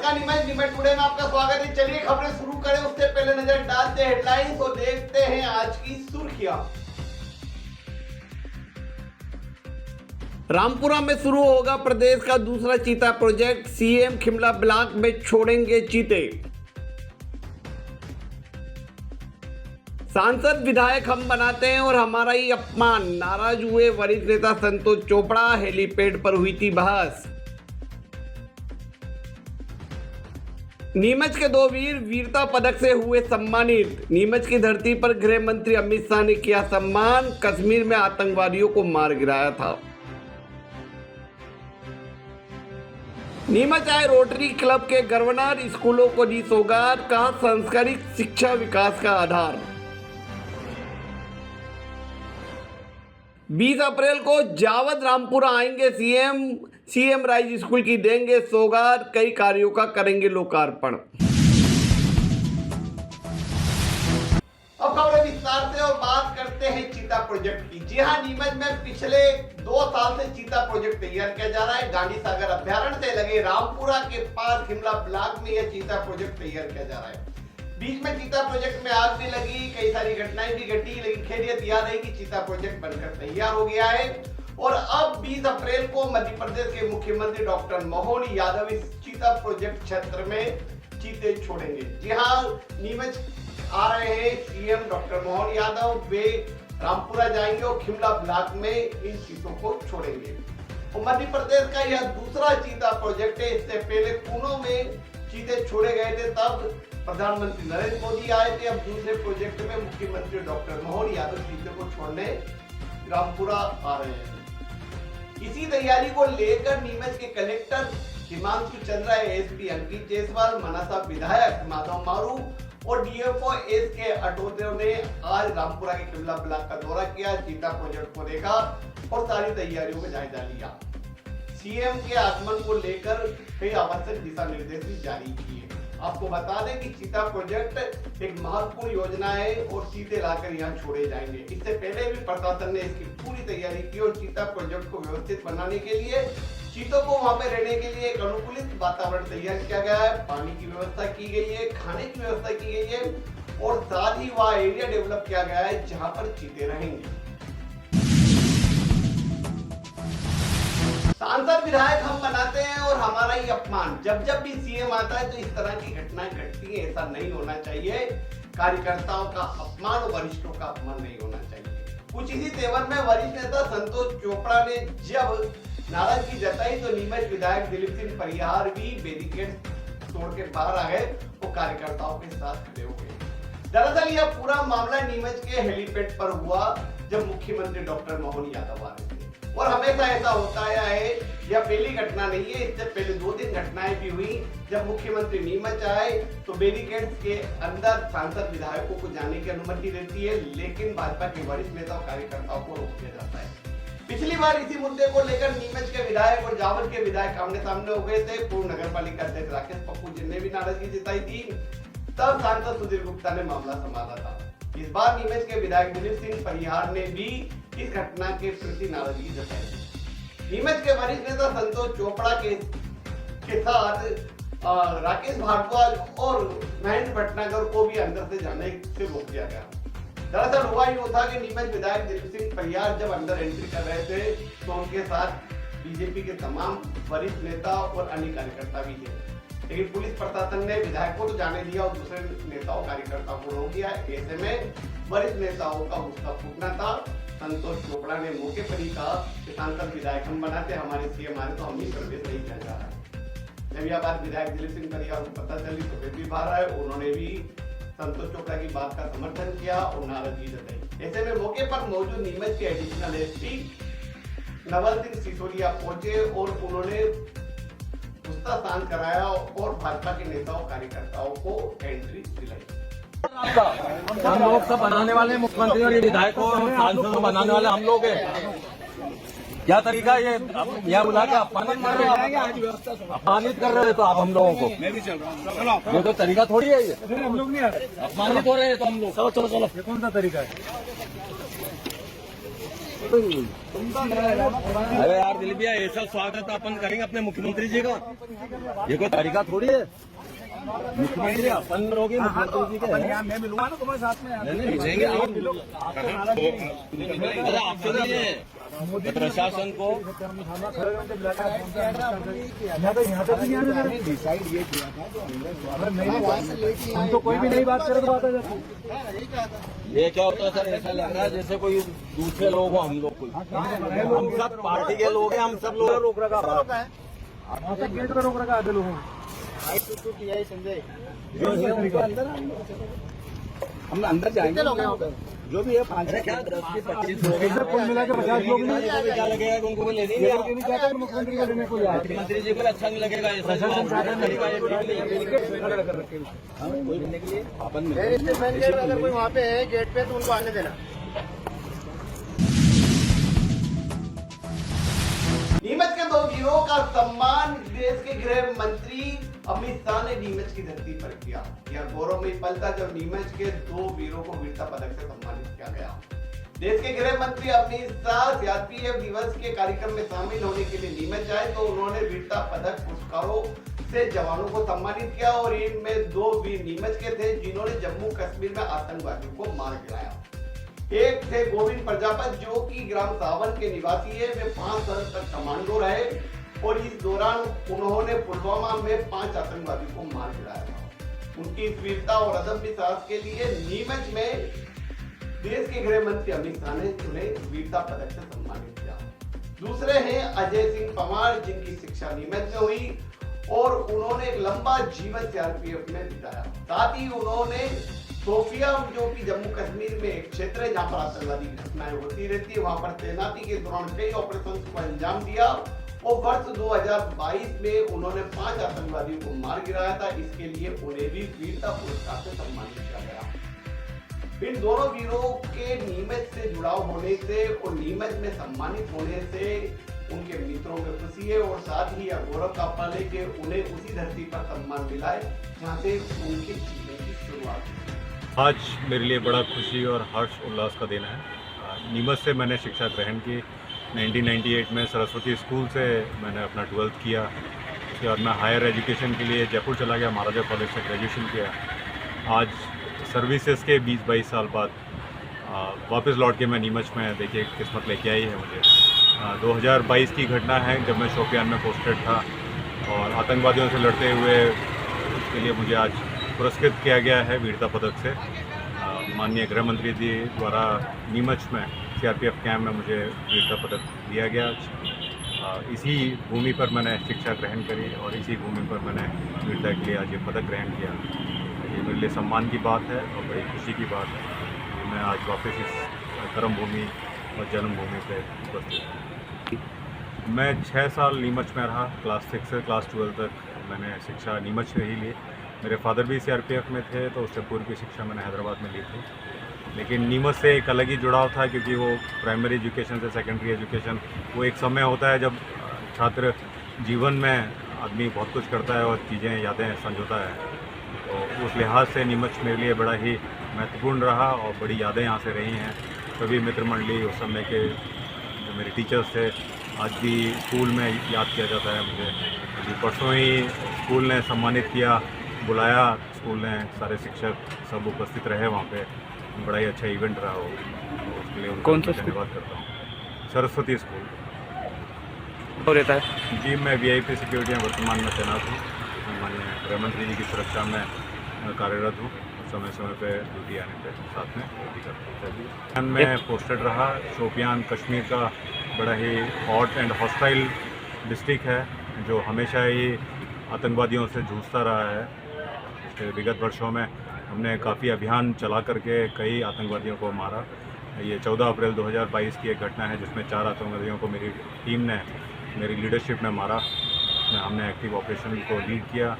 नमस्कार नीमच टुडे में आपका स्वागत है। चलिए खबरें शुरू करें उससे पहले नजर डालते हैं हेडलाइंस और देखते हैं आज की सुर्खियां। रामपुरा में शुरू होगा प्रदेश का दूसरा चीता प्रोजेक्ट, सीएम शिमला ब्लॉक में छोड़ेंगे चीते। सांसद विधायक हम बनाते हैं और हमारा ही अपमान, नाराज हुए वरिष्ठ नेता संतोष चोपड़ा। हेलीपैड पर हुई थी बहस। नीमच के दो वीर वीरता पदक से हुए सम्मानित। नीमच की धरती पर गृह मंत्री अमित शाह ने किया सम्मान। कश्मीर में आतंकवादियों को मार गिराया था। नीमच आए रोटरी क्लब के गवर्नर, स्कूलों को दी सौगात, कहा सांस्कृतिक शिक्षा विकास का आधार। 20 अप्रैल को जावद रामपुरा आएंगे सीएम राइज स्कूल की देंगे सौगात, कई कार्यों का करेंगे लोकार्पण। अब खबरें विस्तार से और बात करते हैं चीता प्रोजेक्ट की। जी हां, नीमच में पिछले 2 साल से चीता प्रोजेक्ट तैयार किया जा रहा है। गांधी सागर अभ्यारण्य से लगे रामपुरा के पास शिमला ब्लॉक में यह चीता प्रोजेक्ट तैयार किया जा रहा है। बीच में चीता प्रोजेक्ट में आग भी लगी, कई सारी घटनाएं भी घटी, लेकिन खैरियत याद है कि चीता प्रोजेक्ट बनकर तैयार हो गया है। और अब 20 अप्रैल को मध्य प्रदेश के मुख्यमंत्री डॉक्टर मोहन यादव इस चीता प्रोजेक्ट क्षेत्र में चीते छोड़ेंगे। जी हां, नीमच आ रहे हैं सीएम डॉक्टर मोहन यादव। वे रामपुरा जाएंगे और शिमला ब्लॉक में इन चीतों को छोड़ेंगे। और मध्य प्रदेश का यह दूसरा चीता प्रोजेक्ट है। इससे पहले पुणे में चीते छोड़े गए थे, तब प्रधानमंत्री नरेंद्र मोदी आए थे। अब दूसरे प्रोजेक्ट में मुख्यमंत्री डॉक्टर मोहन यादव चीते को छोड़ने रामपुरा आ रहे हैं। इसी तैयारी को लेकर नीमच के कलेक्टर हिमांशु चंद्रा, एसपी अंकित जायसवाल, मनासा विधायक माधव मारू और डीएफओ एस के अटोते ने आज रामपुरा के शिमला ब्लॉक का दौरा किया, चीता प्रोजेक्ट को देखा और सारी तैयारियों का जायजा लिया। सीएम के आगमन को लेकर कई आवश्यक दिशा निर्देश भी जारी किए। आपको बता दें कि चीता प्रोजेक्ट एक महत्वपूर्ण योजना है और चीते लाकर यहाँ छोड़े जाएंगे। इससे पहले भी प्रशासन ने इसकी पूरी तैयारी की और चीता प्रोजेक्ट को व्यवस्थित बनाने के लिए चीतों को वहां पे रहने के लिए एक अनुकूलित वातावरण तैयार किया गया है। पानी की व्यवस्था की गई है, खाने की व्यवस्था की गई है और साथ ही वह एरिया डेवलप किया गया है जहां पर चीते रहेंगे। सांसद विधायक हम बनाते हैं और हमारा ही अपमान। जब जब भी सीएम आता है तो इस तरह की घटनाएं घटती हैं। ऐसा नहीं होना चाहिए। कार्यकर्ताओं का अपमान और वरिष्ठों का अपमान नहीं होना चाहिए। कुछ इसी तेवर में वरिष्ठ नेता संतोष चोपड़ा ने जब नाराजगी जताई तो नीमच विधायक दिलीप सिंह परिहार भी बैरिकेड तोड़ के बाहर आ गए और कार्यकर्ताओं के साथ खड़े हो गए। दरअसल यह पूरा मामला नीमच के हेलीपैड पर हुआ जब मुख्यमंत्री डॉक्टर मोहन यादव आ रहे थे। और हमेशा ऐसा होता है, यह पहली घटना नहीं है। इससे पहले 2-3 घटनाएं भी हुई। जब मुख्यमंत्री नीमच आए तो बैरिकेड के अंदर सांसद विधायकों को जाने की अनुमति रहती है, लेकिन भाजपा के वरिष्ठ नेता और कार्यकर्ताओं को रोक दिया जाता है। पिछली बार इसी मुद्दे को लेकर नीमच के विधायक और जावद के विधायक आमने सामने हो गए थे। पूर्व नगर पालिका अध्यक्ष राकेश पप्पू जिन्हें भी नाराजगी जताई थी, तब सांसद सुधीर गुप्ता ने मामला संभाला था। इस बार नीमच के विधायक दिलीप सिंह परिहार ने भी इस घटना के प्रति नाराजगी जताई। नीमच के वरिष्ठ नेता संतोष चोपड़ा के साथ राकेश भारद्वाज और महेंद्र भटनागर को भी अंदर से जाने से रोक दिया गया। दरअसल हुआ यूं था कि नीमच विधायक दिलीप सिंह परिहार जब अंदर एंट्री कर रहे थे तो उनके साथ बीजेपी के तमाम वरिष्ठ नेता और अन्य कार्यकर्ता भी थे, लेकिन पुलिस प्रशासन ने विधायक को तो जाने दिया और दूसरे नेताओं कार्यकर्ताओं को रोक दिया। ऐसे में वरिष्ठ नेताओं का गुस्सा फूटना था। संतोष चोपड़ा ने मौके पर ही कहा कि सांसद विधायक हम बनाते, हमारे सीएम आए तो हम ही प्रवेश नहीं किया जा रहा है। जब यह बात विधायक दिलीप सिंह परिहार को पता चली तो वे भी बाहर आए। उन्होंने भी संतोष चोपड़ा की बात का समर्थन किया और नाराजगी जताई। ऐसे में मौके पर मौजूद नीमच के एडिशनल एसपी नवल सिंह सिसोदिया पहुंचे और उन्होंने गुस्सा शांत कराया और भाजपा के नेताओं कार्यकर्ताओं को एंट्री दिलाई। हम लोग सब बनाने वाले मुख्यमंत्री और विधायकों और सांसदों को बनाने वाले हम लोग हैं। क्या तरीका ये बुला के अपमानित कर रहे हैं तो आप हम लोगों को, ये तो तरीका थोड़ी है। ये हम लोग नहीं अपमानित हो रहे हैं तो हम लोग चलो ये कौन सा तरीका है? अरे यार दिलीप भैया, ऐसा स्वागत अपन करेंगे अपने मुख्यमंत्री जी का? ये कोई तरीका थोड़ी है। मुख्यमंत्री अपन लोग मुख्यमंत्री जी के हैं। मैं मिलूंगा ना तुम्हारे साथ में। नहीं मिलेंगे अरे आपसे नहीं है, प्रशासन को डिसाइड ये किया था हम तो कोई भी नई बात करे तो बात आ जाती। ये क्या होता है सर, ऐसा लग रहा है जैसे कोई दूसरे लोग हो हम लोग, कोई हम सब पार्टी के लोग हैं, हम सब लोग रोक रखा है, गेट पर रोक रखा है लोगों संजय। हम अंदर जाएंगे, जो भी है 5-10-25 लोग कुल मिला के 50 लोग क्या लगेगा उनको ले देंगे। मुख्यमंत्री को लेने को मुख्यमंत्री जी को अच्छा नहीं लगेगा ऐसा अगर कोई वहाँ पे है गेट पे तो उनको आने देना। नीमच के 2 वीरों का सम्मान देश के गृह मंत्री अमित शाह ने नीमच की धरती पर किया। यह गौरवमयी पल था जब नीमच के 2 वीरों को वीरता पदक से सम्मानित किया गया। देश के गृह मंत्री अमित शाह सीआरपीएफ दिवस के कार्यक्रम में शामिल होने के लिए नीमच आए तो उन्होंने वीरता पदक पुरस्कारों से जवानों को सम्मानित किया और इनमें 2 वीर नीमच के थे जिन्होंने जम्मू कश्मीर में आतंकवादियों को मार गिराया। एक थे गोविंद प्रजापत जो कि ग्राम सावन के निवासी है। वे 5 साल तक कमांडो रहे और इस दौरान उन्होंने पुलवामा में 5 आतंकवादियों को मार गिराया था। उनकी इस वीरता और अदम्य साहस के लिए नीमच में देश के गृह मंत्री अमित शाह ने उन्हें वीरता पदक से सम्मानित किया। दूसरे हैं अजय सिंह पवार जिनकी शिक्षा नीमच में हुई और उन्होंने एक लंबा जीवन सीआरपीएफ में बिताया। साथ ही उन्होंने सोफिया जो कि जम्मू कश्मीर में एक क्षेत्र है जहां पर आतंकवादी घटनाएं होती रहती है, वहां पर तैनाती के दौरान कई ऑपरेशन को अंजाम दिया और वर्ष 2022 में उन्होंने 5 आतंकवादियों को मार गिराया था। इसके लिए उन्हें भी वीरता पुरस्कार से सम्मानित किया गया। इन दोनों वीरों के नीमच से जुड़ाव होने से और नीमच में सम्मानित होने से उनके मित्रों में खुशी है और साथ ही यह गौरव का पल है कि उन्हें उसी धरती पर सम्मान मिला है जहाँ से उनके जीवन की शुरुआत हुई। आज मेरे लिए बड़ा खुशी और हर्ष उल्लास का दिन है। नीमच से मैंने शिक्षा ग्रहण की। 1998 में सरस्वती स्कूल से मैंने अपना 12th किया। उसके बाद मैं हायर एजुकेशन के लिए जयपुर चला गया, महाराजा कॉलेज से ग्रेजुएशन किया। आज सर्विसेज के 20-22 साल बाद वापस लौट के मैं नीमच में देखिए किस्मत लेके आई है मुझे। 2022 की घटना है जब मैं शोपियान में पोस्टेड था और आतंकवादियों से लड़ते हुए उसके लिए मुझे आज पुरस्कृत किया गया है वीरता पदक से। माननीय गृह मंत्री जी द्वारा नीमच में सीआरपीएफ कैंप में मुझे वीरता पदक दिया गया। इसी भूमि पर मैंने शिक्षा ग्रहण करी और इसी भूमि पर मैंने वीरता के लिए आज ये पदक ग्रहण किया। ये मेरे लिए सम्मान की बात है और बड़ी खुशी की बात है कि मैं आज वापस इस कर्म भूमि और जन्मभूमि पर उपस्थित हूँ। मैं 6 साल नीमच में रहा। क्लास 6 से क्लास 12 तक मैंने शिक्षा नीमच से ही ली। मेरे फादर भी सीआरपीएफ में थे तो उससे पूर्व की शिक्षा मैंने हैदराबाद में ली थी। लेकिन नीमच से एक अलग ही जुड़ाव था क्योंकि वो प्राइमरी एजुकेशन से सेकेंडरी एजुकेशन वो एक समय होता है जब छात्र जीवन में आदमी बहुत कुछ करता है और चीज़ें यादें संजोता है। तो उस लिहाज से नीमच मेरे लिए बड़ा ही महत्वपूर्ण रहा और बड़ी यादें यहाँ से रही हैं। सभी मित्र मंडली उस समय के जो मेरे टीचर्स थे आज भी स्कूल में याद किया जाता है मुझे। अभी परसों ही स्कूल ने सम्मानित किया, बुलाया स्कूल ने, सारे शिक्षक सब उपस्थित रहे वहाँ पे। बड़ा ही अच्छा इवेंट रहा हो, उसके लिए उनका धन्यवाद करता हूँ। सरस्वती स्कूल तो रहता है जी। मैं वीआईपी सिक्योरिटी में वर्तमान में तैनात हूँ। माननीय गृह मंत्री जी की सुरक्षा में कार्यरत हूँ। समय समय पे ड्यूटी आने पे साथ में ड्यूटी करता हूँ। मैं पोस्टेड रहा। शोपियान कश्मीर का बड़ा ही हॉट एंड हॉस्टाइल डिस्ट्रिक्ट है जो हमेशा ही आतंकवादियों से जूझता रहा है। इसके विगत वर्षों में हमने काफ़ी अभियान चला करके कई आतंकवादियों को मारा। ये 14 अप्रैल 2022 की एक घटना है जिसमें 4 आतंकवादियों को मेरी टीम ने मेरी लीडरशिप में मारा। हमने एक्टिव ऑपरेशन को लीड किया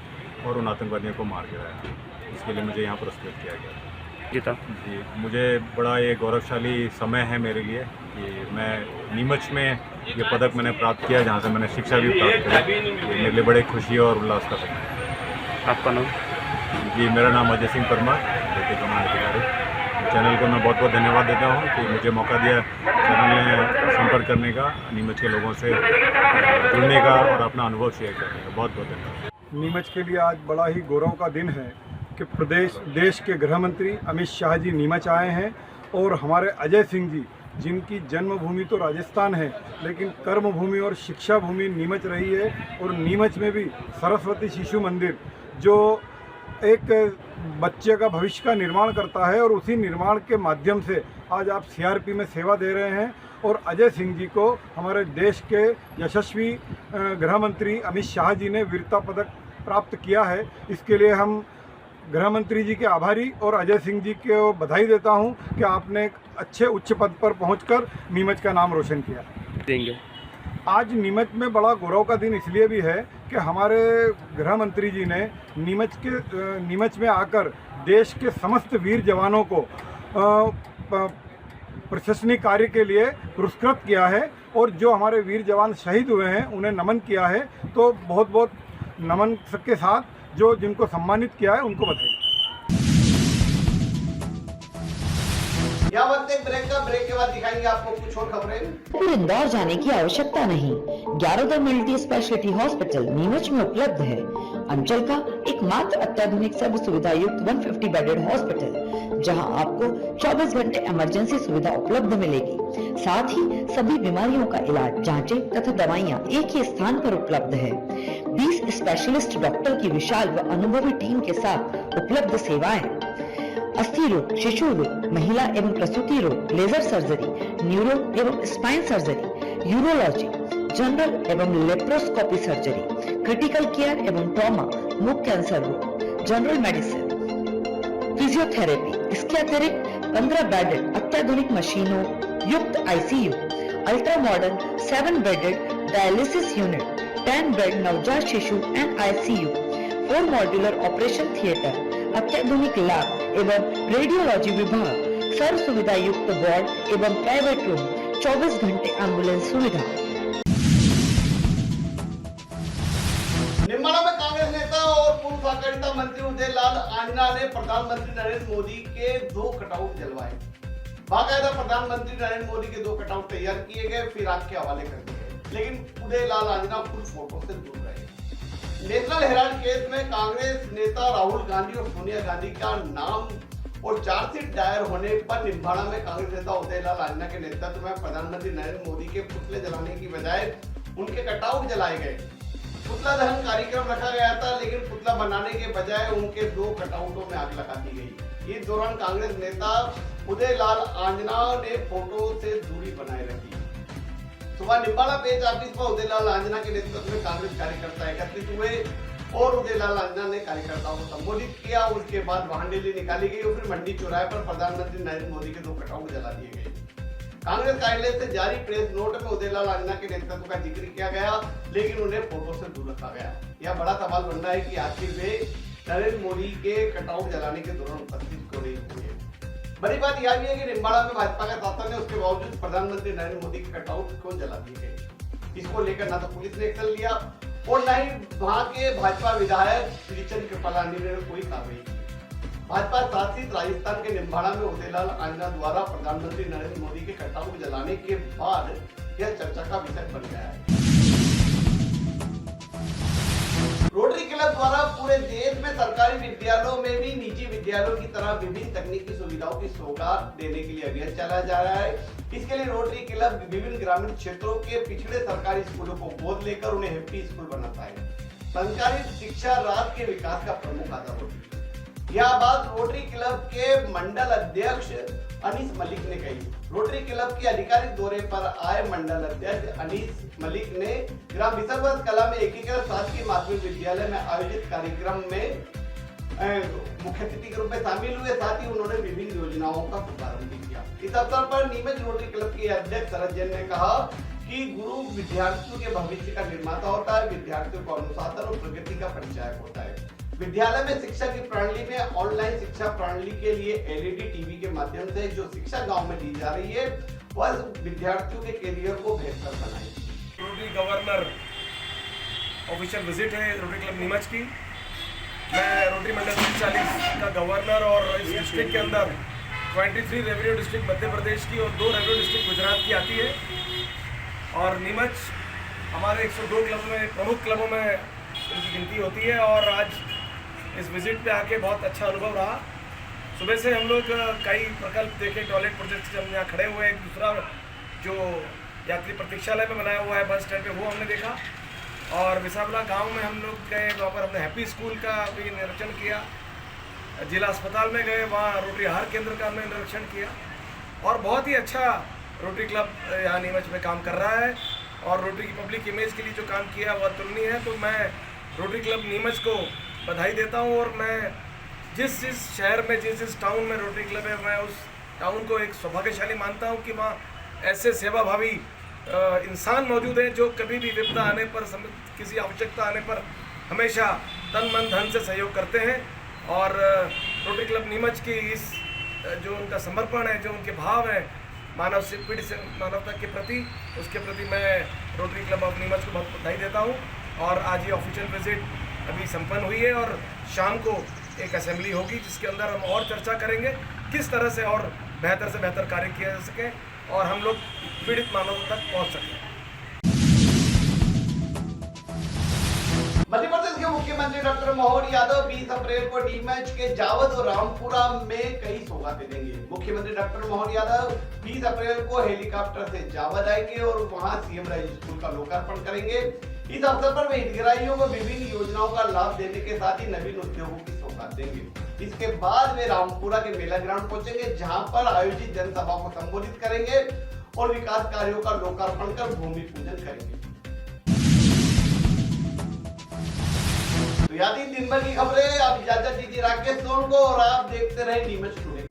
और उन आतंकवादियों को मार गिराया। इसके लिए मुझे यहाँ पुरस्कृत किया गया। जी, मुझे बड़ा ये गौरवशाली समय है मेरे लिए कि मैं नीमच में ये पदक मैंने प्राप्त किया जहाँ से मैंने शिक्षा भी प्राप्त करी। ये मेरे लिए बड़े खुशी और उल्लास का समय है। आपका नाम? जी, मेरा नाम अजय सिंह परमार, डिप्टी कमांड अधिकारी। चैनल को मैं बहुत बहुत धन्यवाद देता हूँ कि मुझे मौका दिया चैनल ने संपर्क करने का, नीमच के लोगों से जुड़ने का और अपना अनुभव शेयर करने का। बहुत बहुत धन्यवाद। नीमच के लिए आज बड़ा ही गौरव का दिन है कि देश के गृह मंत्री अमित शाह जी नीमच आए हैं और हमारे अजय सिंह जी, जिनकी जन्मभूमि तो राजस्थान है लेकिन कर्मभूमि और शिक्षा भूमि नीमच रही है, और नीमच में भी सरस्वती शिशु मंदिर जो एक बच्चे का भविष्य का निर्माण करता है, और उसी निर्माण के माध्यम से आज आप सीआरपी में सेवा दे रहे हैं। और अजय सिंह जी को हमारे देश के यशस्वी गृह मंत्री अमित शाह जी ने वीरता पदक प्राप्त किया है। इसके लिए हम गृह मंत्री जी के आभारी और अजय सिंह जी को बधाई देता हूं कि आपने एक अच्छे उच्च पद पर पहुंचकर नीमच का नाम रोशन किया देंगे। आज नीमच में बड़ा गौरव का दिन इसलिए भी है कि हमारे गृह मंत्री जी ने नीमच में आकर देश के समस्त वीर जवानों को प्रशंसनीय कार्य के लिए पुरस्कृत किया है, और जो हमारे वीर जवान शहीद हुए हैं उन्हें नमन किया है। तो बहुत बहुत नमन के साथ जो जिनको सम्मानित किया है उनको बधाई। यहाँ वक्त एक ब्रेक के बाद दिखाएंगे आपको कुछ और खबरें। फिर इंदौर जाने की आवश्यकता नहीं। 11 मल्टी स्पेशलिटी हॉस्पिटल नीमच में उपलब्ध है। अंचल का एकमात्र अत्याधुनिक सर्व सुविधा युक्त 150 बेडेड हॉस्पिटल, जहां आपको 24 घंटे इमरजेंसी सुविधा उपलब्ध मिलेगी। साथ ही सभी बीमारियों का इलाज, जांचें तथा दवाइयां एक ही स्थान पर उपलब्ध है। 20 स्पेशलिस्ट डॉक्टर की विशाल व अनुभवी टीम के साथ उपलब्ध सेवाएं, अस्थि रोग, शिशु रोग, महिला एवं प्रसूति रोग, लेजर सर्जरी, न्यूरो एवं स्पाइन सर्जरी, यूरोलॉजी, जनरल एवं लेप्रोस्कोपी सर्जरी, क्रिटिकल केयर एवं ट्रॉमा, मुख कैंसर रोग, जनरल मेडिसिन, फिजियोथेरेपी। इसके अतिरिक्त 15 बेडेड अत्याधुनिक मशीनों युक्त ICU, ultra modern 7 bedded dialysis unit, 10 bed नवजात शिशु and ICU, 4 modular operation theatre, अत्याधुनिक लैब एवं रेडियोलॉजी विभाग, सर्व सुविधा युक्त वार्ड एवं प्राइवेट रूम, 24 घंटे एम्बुलेंस सुविधा। निम्बाड़ा में कांग्रेस नेता और पूर्व सहकारिता मंत्री उदयलाल आंजना ने प्रधानमंत्री नरेंद्र मोदी के 2 कटआउट जलवाए। बाकायदा प्रधानमंत्री नरेंद्र मोदी के 2 कटआउट तैयार किए गए, फिर आग के हवाले कर दिए गए, लेकिन उदयलाल आंजना फुल फोटो से दूर रहे। नेशनल हेराल्ड केस में कांग्रेस नेता राहुल गांधी और सोनिया गांधी का नाम और चार्जशीट दायर होने पर निम्बाड़ा में कांग्रेस नेता उदयलाल आंजना के नेतृत्व में प्रधानमंत्री नरेंद्र मोदी के पुतले जलाने की बजाय उनके कटआउट जलाए गए। पुतला दहन कार्यक्रम रखा गया था, लेकिन पुतला बनाने के बजाय उनके 2 कटआउटों में आग लगा दी गई। इस दौरान कांग्रेस नेता उदयलाल आंजना ने फोटो से दूरी बनाए रखी। सुबह निम्बाड़ा पेज ऑफिस पर उदयलाल आंजना के नेतृत्व में कांग्रेस कार्यकर्ता एकत्रित हुए और उदयलाल आंजना ने कार्यकर्ताओं को संबोधित किया। उसके बाद वाहन रैली निकाली गई और फिर मंडी चौराहे पर प्रधानमंत्री नरेंद्र मोदी के 2 कटआउट जला दिए गए। कांग्रेस कार्यालय से जारी प्रेस नोट में उदयलाल आंजना के नेतृत्व का जिक्र किया गया, लेकिन उन्हें फोटो से दूर रखा गया। यह बड़ा सवाल बन रहा है कि आखिर वे नरेंद्र मोदी के कटआउट जलाने के दौरान उपस्थित क्यों नहीं हुए। बड़ी बात यह भी है कि निम्बाड़ा में भाजपा का शासन है, उसके बावजूद प्रधानमंत्री नरेंद्र मोदी के कटआउट क्यों जला दिए गए। इसको लेकर ना तो पुलिस ने एक्शन लिया और न ही वहां के भाजपा विधायक श्रीचंद कृपालानी ने कोई कार्रवाई की। भाजपा शासित राजस्थान के निम्बाड़ा में उदयलाल आंजना द्वारा प्रधानमंत्री नरेंद्र मोदी के कटआउट जलाने के बाद यह चर्चा का विषय बन गया है। रोटरी क्लब द्वारा पूरे देश में सरकारी विद्यालयों में भी निजी विद्यालयों की तरह विभिन्न तकनीकी सुविधाओं की सौगात देने के लिए अभियान चलाया जा रहा है। इसके लिए रोटरी क्लब विभिन्न ग्रामीण क्षेत्रों के पिछड़े सरकारी स्कूलों को गोद लेकर उन्हें हैप्पी स्कूल बनाता है। सरकारी शिक्षा राष्ट्र के विकास का प्रमुख आधार होती है। यह बात रोटरी क्लब के मंडल अध्यक्ष अनीस मलिक ने कही। रोटरी क्लब के आधिकारिक दौरे पर आए मंडल अध्यक्ष अनीस मलिक ने ग्राम बिसरवत कला में एकीकृत शासकीय माध्यमिक विद्यालय में आयोजित कार्यक्रम में मुख्य अतिथि के रूप में शामिल हुए। साथ ही उन्होंने विभिन्न योजनाओं का शुभारंभ भी किया। इस अवसर पर नीमच रोटरी क्लब के अध्यक्ष शरद जैन ने कहा कि गुरु विद्यार्थियों के भविष्य का निर्माता होता है, विद्यार्थियों को अनुशासन और प्रगति का परिचायक होता है। विद्यालय में शिक्षा की प्रणाली में ऑनलाइन शिक्षा प्रणाली के लिए एलईडी टीवी के माध्यम से जो शिक्षा गांव में दी जा रही है वह विद्यार्थियों के करियर को बेहतर बनाएगी। रोटरी गवर्नर ऑफिशियल विजिट है रोटरी क्लब नीमच की। मैं रोटरी मंडल 40 का गवर्नर और इस डिस्ट्रिक्ट के अंदर 23 रेवेन्यू डिस्ट्रिक्ट मध्य प्रदेश की और 2 रेवेन्यू डिस्ट्रिक्ट गुजरात की आती है। और नीमच हमारे 102 क्लबों में, प्रमुख क्लबों में इनकी गिनती होती है। और आज इस विजिट पे आके बहुत अच्छा अनुभव रहा। सुबह से हम लोग कई प्रकल्प देखे, टॉयलेट प्रोजेक्ट से हम यहाँ खड़े हुए। एक दूसरा जो यात्री प्रतीक्षालय में बनाया हुआ है बस स्टैंड पे, वो हमने देखा। और विसावला गांव में हम लोग गए, वहाँ पर हमने हैप्पी स्कूल का भी निरीक्षण किया। जिला अस्पताल में गए, वहाँ रोटरी आहार केंद्र का हमने निरीक्षण किया। और बहुत ही अच्छा रोटरी क्लब यहाँ नीमच में काम कर रहा है। और रोटरी की पब्लिक इमेज के लिए जो काम किया वह अतुलनीय है। तो मैं रोटरी क्लब नीमच को बधाई देता हूँ। और मैं जिस शहर में, जिस टाउन में रोटरी क्लब है, मैं उस टाउन को एक सौभाग्यशाली मानता हूँ कि वहाँ ऐसे सेवाभावी इंसान मौजूद हैं जो कभी भी विपदा आने पर, किसी आवश्यकता आने पर हमेशा तन मन धन से सहयोग करते हैं। और रोटरी क्लब नीमच की इस जो उनका समर्पण है, जो उनके भाव है मानवता के प्रति, उसके प्रति मैं रोटरी क्लब ऑफ नीमच को बहुत बधाई देता हूँ। और आज ये ऑफिशियल विजिट अभी संपन्न हुई है और शाम को एक असेंबली होगी जिसके अंदर हम और चर्चा करेंगे किस तरह से और बेहतर से बेहतर कार्य किया जा सके और हम लोग पीड़ित मानवों तक पहुँच सकें। मध्य प्रदेश के मुख्यमंत्री डॉक्टर मोहन यादव 20 अप्रैल को नीमच के जावद और रामपुरा में कई सौगातें देंगे। मुख्यमंत्री डॉक्टर मोहन यादव 20 अप्रैल को हेलीकॉप्टर से जावद आएंगे और वहां सीएम राइज स्कूल का लोकार्पण करेंगे। इस अवसर पर वे हितग्राहियों को विभिन्न योजनाओं का लाभ देने के साथ ही नवीन उद्योगों की सौगात देंगे। इसके बाद वे रामपुरा के मेला ग्राउंड पहुंचेंगे, जहां पर आयोजित जनसभा को संबोधित करेंगे और विकास कार्यों का लोकार्पण कर भूमि पूजन करेंगे। तो याद दिन भर की खबरें, आप इजाजत दीजिए राकेश सोन को और आप देखते रहे नीमच टुडे।